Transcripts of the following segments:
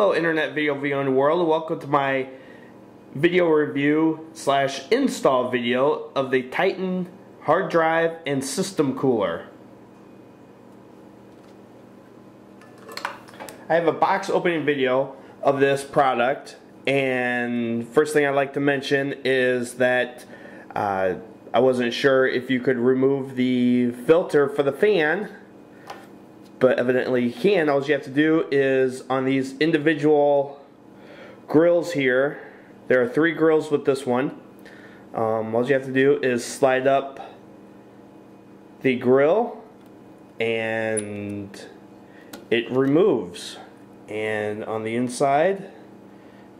Hello Internet Video Viewing World, welcome to my video review slash install video of the Titan hard drive and system cooler. I have a box opening video of this product, and first thing I'd like to mention is that I wasn't sure if you could remove the filter for the fan, but evidently you can. All you have to do is on these individual grills here, there are 3 grills with this one. All you have to do is slide up the grill and it removes. And on the inside,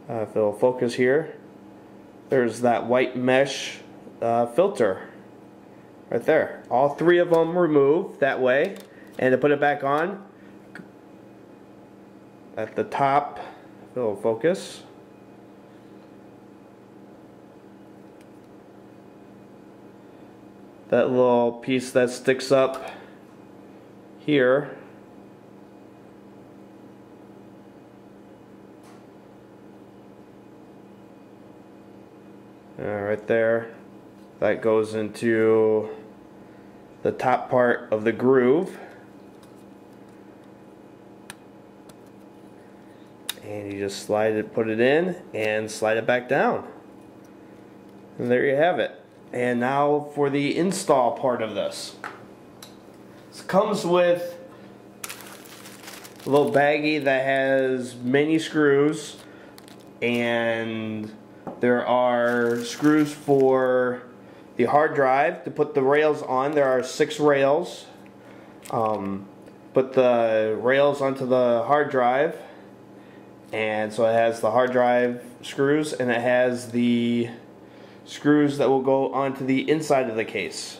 if it'll focus here, there's that white mesh filter right there. All 3 of them remove that way. And to put it back on, at the top, it'll focus. That little piece that sticks up here, right there, that goes into the top part of the groove. And you just slide it, put it in, and slide it back down. And there you have it. And now for the install part of this. This comes with a little baggie that has many screws, and there are screws for the hard drive to put the rails on. There are 6 rails. Put the rails onto the hard drive. And so it has the hard drive screws, and it has the screws that will go onto the inside of the case.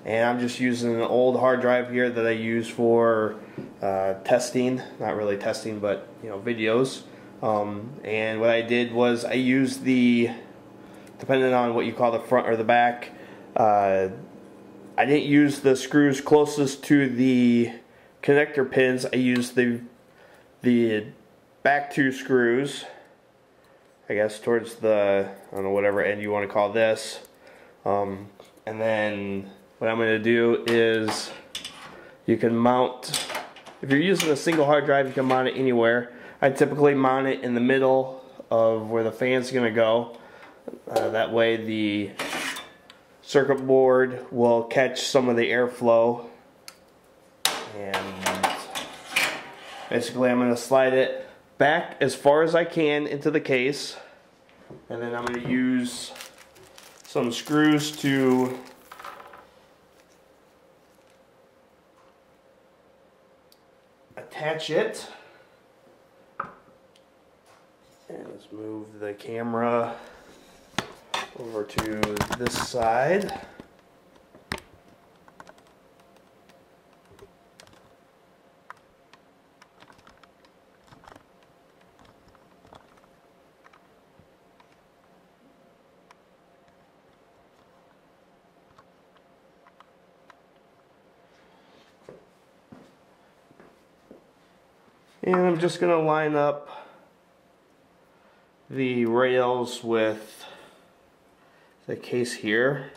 And I'm just using an old hard drive here that I use for testing, not really testing, but videos. And what I did was I used the, depending on what you call the front or the back, I didn't use the screws closest to the connector pins. I used the back 2 screws, I guess, towards the, I don't know, whatever end you want to call this. And then what I'm going to do is you can mount, if you're using a single hard drive, you can mount it anywhere. I typically mount it in the middle of where the fan's going to go. That way the circuit board will catch some of the airflow. And basically I'm going to slide it back as far as I can into the case, and then I'm going to use some screws to attach it. And let's move the camera over to this side. And I'm just going to line up the rails with the case here.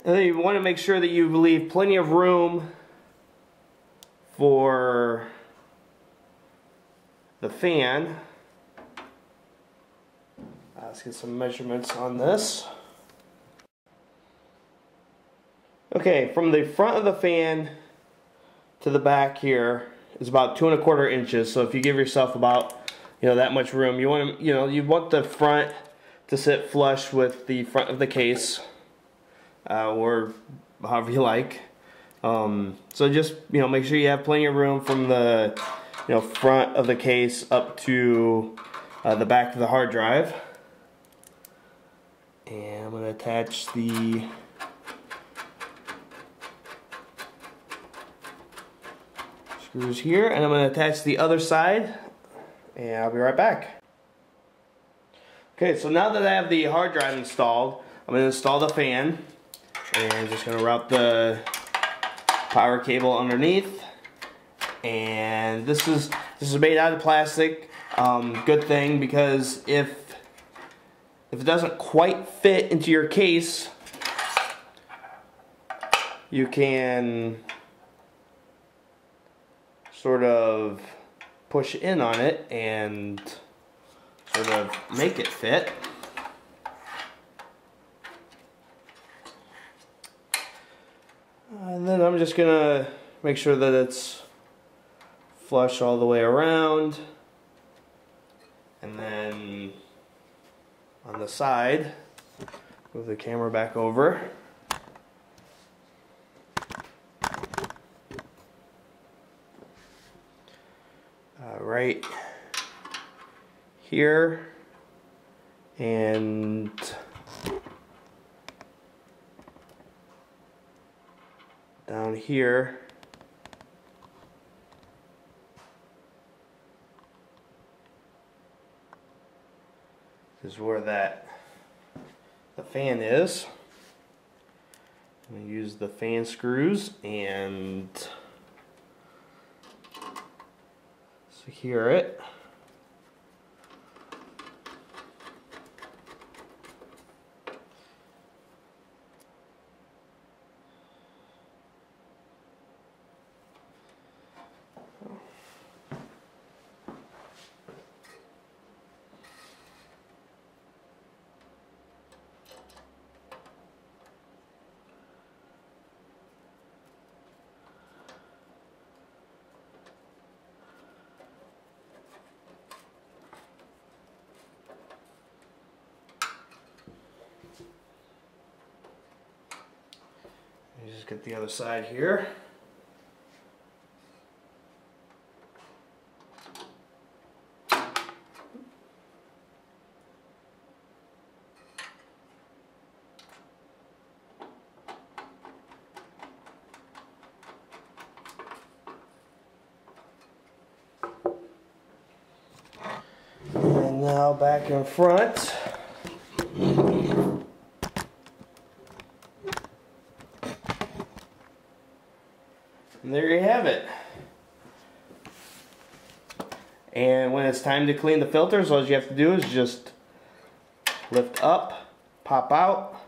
And then you want to make sure that you leave plenty of room for the fan. Let's get some measurements on this. Okay, from the front of the fan to the back here is about 2 1/4 inches. So if you give yourself about that much room, you want to you want the front to sit flush with the front of the case, or however you like. So just make sure you have plenty of room from the front of the case up to the back of the hard drive. And I'm going to attach the screws here, and I'm going to attach the other side, and I'll be right back. Okay, so now that I have the hard drive installed, I'm going to install the fan, and just going to route the power cable underneath. And this is made out of plastic. Good thing, because if it doesn't quite fit into your case, you can sort of push in on it and sort of make it fit. And then I'm just gonna make sure that it's flush all the way around, and then on the side, move the camera back over. Right here and down here. Is where the fan is. I'm going to use the fan screws and secure it. Just get the other side here. And now back in front. And there you have it. And when it's time to clean the filters, all you have to do is just lift up, pop out,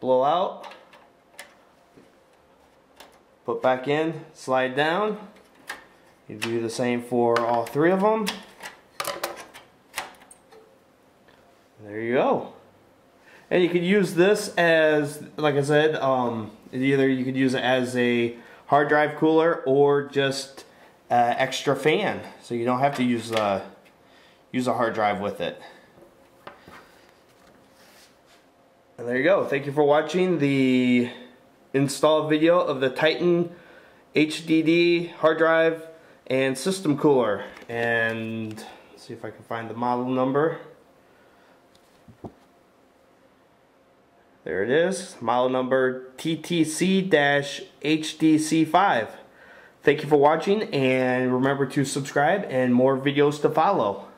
blow out, put back in, slide down. You do the same for all three of them. There you go. And you could use this as, like I said, either you could use it as a hard drive cooler or just extra fan, so you don't have to use a hard drive with it. And there you go. Thank you for watching the install video of the Titan HDD hard drive and system cooler. And let's see if I can find the model number. There it is, model number TTC-HDC5. Thank you for watching, and remember to subscribe and more videos to follow.